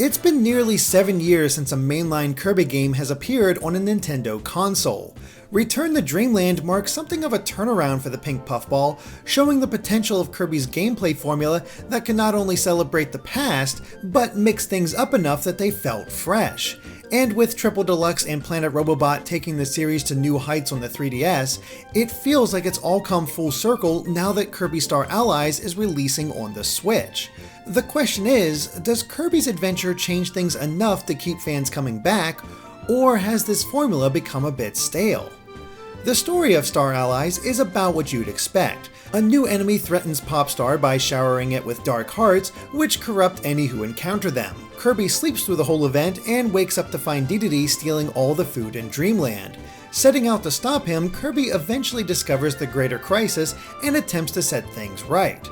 It's been nearly 7 years since a mainline Kirby game has appeared on a Nintendo console. Return to Dreamland marks something of a turnaround for the pink puffball, showing the potential of Kirby's gameplay formula that can not only celebrate the past, but mix things up enough that they felt fresh. And with Triple Deluxe and Planet Robobot taking the series to new heights on the 3DS, it feels like it's all come full circle now that Kirby Star Allies is releasing on the Switch. The question is, does Kirby's adventure change things enough to keep fans coming back, or has this formula become a bit stale? The story of Star Allies is about what you'd expect. A new enemy threatens Popstar by showering it with dark hearts, which corrupt any who encounter them. Kirby sleeps through the whole event and wakes up to find Dedede stealing all the food in Dreamland. Setting out to stop him, Kirby eventually discovers the greater crisis and attempts to set things right.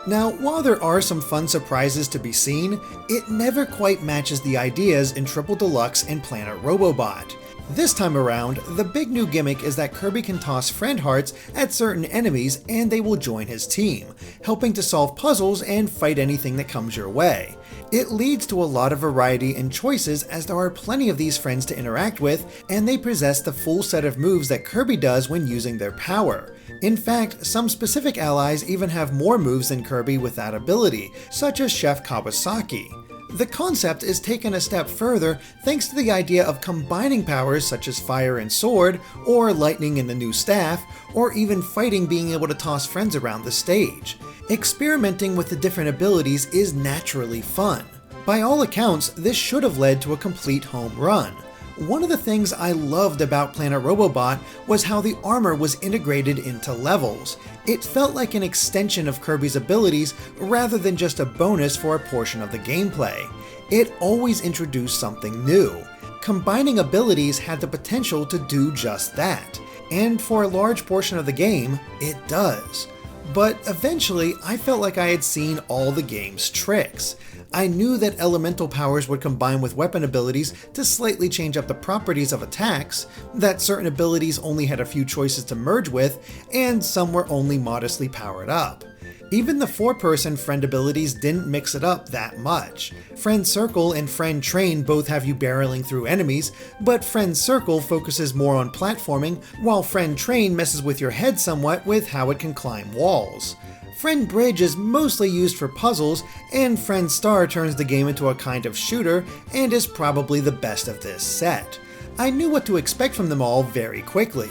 Now, while there are some fun surprises to be seen, it never quite matches the ideas in Triple Deluxe and Planet Robobot. This time around, the big new gimmick is that Kirby can toss friend hearts at certain enemies and they will join his team, helping to solve puzzles and fight anything that comes your way. It leads to a lot of variety and choices as there are plenty of these friends to interact with, and they possess the full set of moves that Kirby does when using their power. In fact, some specific allies even have more moves than Kirby with that ability, such as Chef Kawasaki. The concept is taken a step further thanks to the idea of combining powers such as fire and sword, or lightning in the new staff, or even fighting being able to toss friends around the stage. Experimenting with the different abilities is naturally fun. By all accounts, this should have led to a complete home run. One of the things I loved about Planet Robobot was how the armor was integrated into levels. It felt like an extension of Kirby's abilities rather than just a bonus for a portion of the gameplay. It always introduced something new. Combining abilities had the potential to do just that, and for a large portion of the game, it does. But eventually, I felt like I had seen all the game's tricks. I knew that elemental powers would combine with weapon abilities to slightly change up the properties of attacks, that certain abilities only had a few choices to merge with, and some were only modestly powered up. Even the 4-person friend abilities didn't mix it up that much. Friend Circle and Friend Train both have you barreling through enemies, but Friend Circle focuses more on platforming, while Friend Train messes with your head somewhat with how it can climb walls. Friend Bridge is mostly used for puzzles, and Friend Star turns the game into a kind of shooter and is probably the best of this set. I knew what to expect from them all very quickly,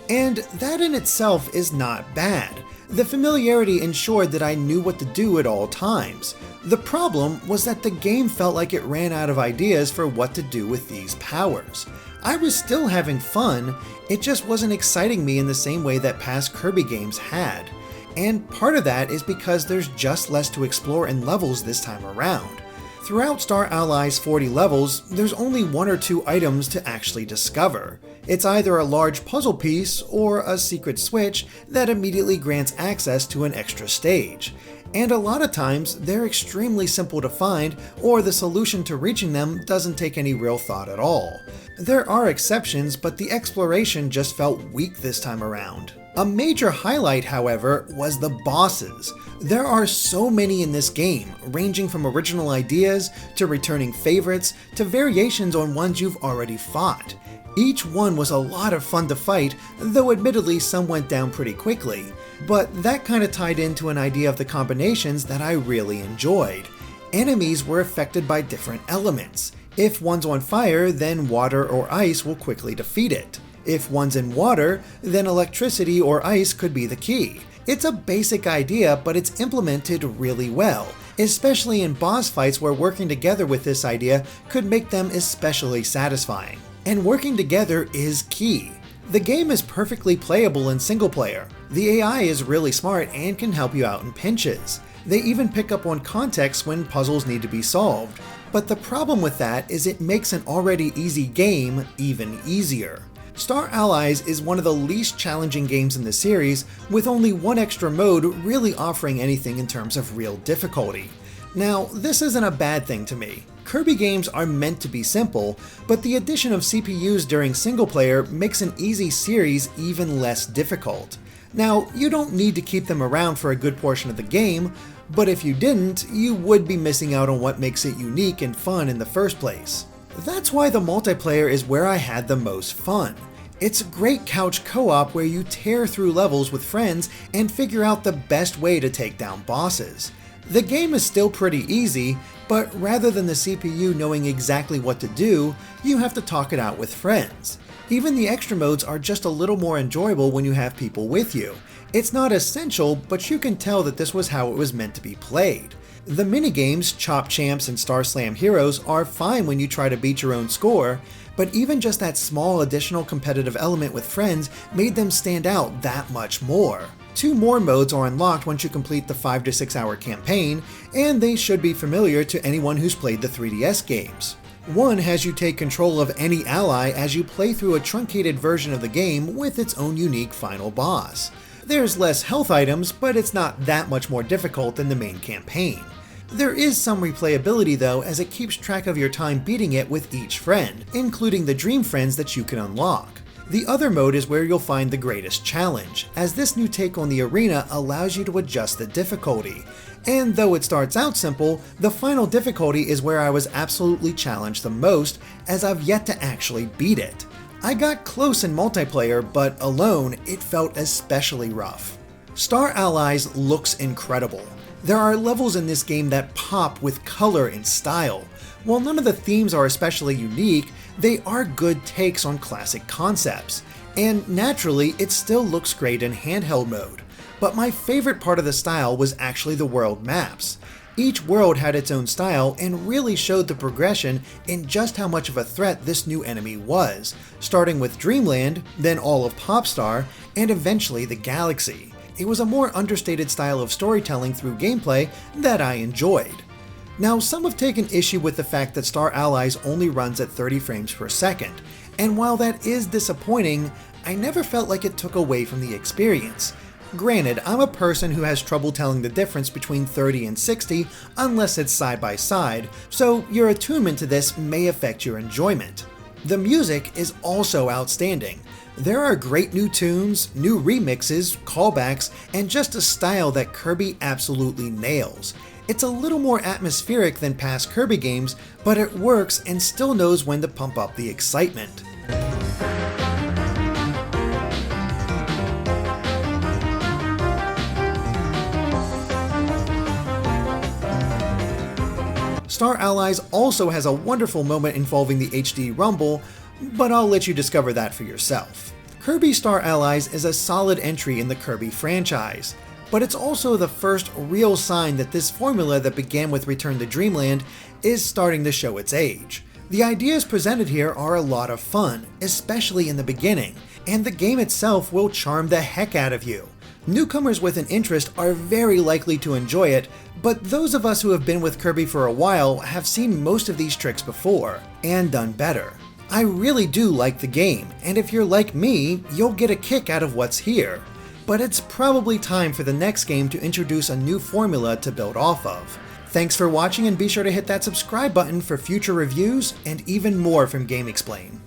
and that in itself is not bad. The familiarity ensured that I knew what to do at all times. The problem was that the game felt like it ran out of ideas for what to do with these powers. I was still having fun, it just wasn't exciting me in the same way that past Kirby games had. And part of that is because there's just less to explore in levels this time around. Throughout Star Allies' 40 levels, there's only 1 or 2 items to actually discover. It's either a large puzzle piece or a secret switch that immediately grants access to an extra stage. And a lot of times, they're extremely simple to find, or the solution to reaching them doesn't take any real thought at all. There are exceptions, but the exploration just felt weak this time around. A major highlight, however, was the bosses. There are so many in this game, ranging from original ideas, to returning favorites, to variations on ones you've already fought. Each one was a lot of fun to fight, though admittedly some went down pretty quickly. But that kinda tied into an idea of the combinations that I really enjoyed. Enemies were affected by different elements. If one's on fire, then water or ice will quickly defeat it. If one's in water, then electricity or ice could be the key. It's a basic idea, but it's implemented really well, especially in boss fights where working together with this idea could make them especially satisfying. And working together is key. The game is perfectly playable in single player. The AI is really smart and can help you out in pinches. They even pick up on context when puzzles need to be solved. But the problem with that is it makes an already easy game even easier. Star Allies is one of the least challenging games in the series, with only 1 extra mode really offering anything in terms of real difficulty. Now, this isn't a bad thing to me. Kirby games are meant to be simple, but the addition of CPUs during single player makes an easy series even less difficult. Now, you don't need to keep them around for a good portion of the game, but if you didn't, you would be missing out on what makes it unique and fun in the first place. That's why the multiplayer is where I had the most fun. It's a great couch co-op where you tear through levels with friends and figure out the best way to take down bosses. The game is still pretty easy, but rather than the CPU knowing exactly what to do, you have to talk it out with friends. Even the extra modes are just a little more enjoyable when you have people with you. It's not essential, but you can tell that this was how it was meant to be played. The minigames, Chop Champs and Star Slam Heroes, are fine when you try to beat your own score, but even just that small additional competitive element with friends made them stand out that much more. 2 more modes are unlocked once you complete the 5 to 6 hour campaign, and they should be familiar to anyone who's played the 3DS games. One has you take control of any ally as you play through a truncated version of the game with its own unique final boss. There's less health items, but it's not that much more difficult than the main campaign. There is some replayability though, as it keeps track of your time beating it with each friend, including the dream friends that you can unlock. The other mode is where you'll find the greatest challenge, as this new take on the arena allows you to adjust the difficulty. And though it starts out simple, the final difficulty is where I was absolutely challenged the most, as I've yet to actually beat it. I got close in multiplayer, but alone, it felt especially rough. Star Allies looks incredible. There are levels in this game that pop with color and style. While none of the themes are especially unique, they are good takes on classic concepts. And naturally, it still looks great in handheld mode. But my favorite part of the style was actually the world maps. Each world had its own style and really showed the progression in just how much of a threat this new enemy was, starting with Dreamland, then all of Popstar, and eventually the Galaxy. It was a more understated style of storytelling through gameplay that I enjoyed. Now, some have taken issue with the fact that Star Allies only runs at 30 frames per second, and while that is disappointing, I never felt like it took away from the experience. Granted, I'm a person who has trouble telling the difference between 30 and 60 unless it's side by side, so your attunement to this may affect your enjoyment. The music is also outstanding. There are great new tunes, new remixes, callbacks, and just a style that Kirby absolutely nails. It's a little more atmospheric than past Kirby games, but it works and still knows when to pump up the excitement. Star Allies also has a wonderful moment involving the HD Rumble, but I'll let you discover that for yourself. Kirby Star Allies is a solid entry in the Kirby franchise, but it's also the first real sign that this formula that began with Return to Dreamland is starting to show its age. The ideas presented here are a lot of fun, especially in the beginning, and the game itself will charm the heck out of you. Newcomers with an interest are very likely to enjoy it, but those of us who have been with Kirby for a while have seen most of these tricks before, and done better. I really do like the game, and if you're like me, you'll get a kick out of what's here. But it's probably time for the next game to introduce a new formula to build off of. Thanks for watching, and be sure to hit that subscribe button for future reviews and even more from GameXplain.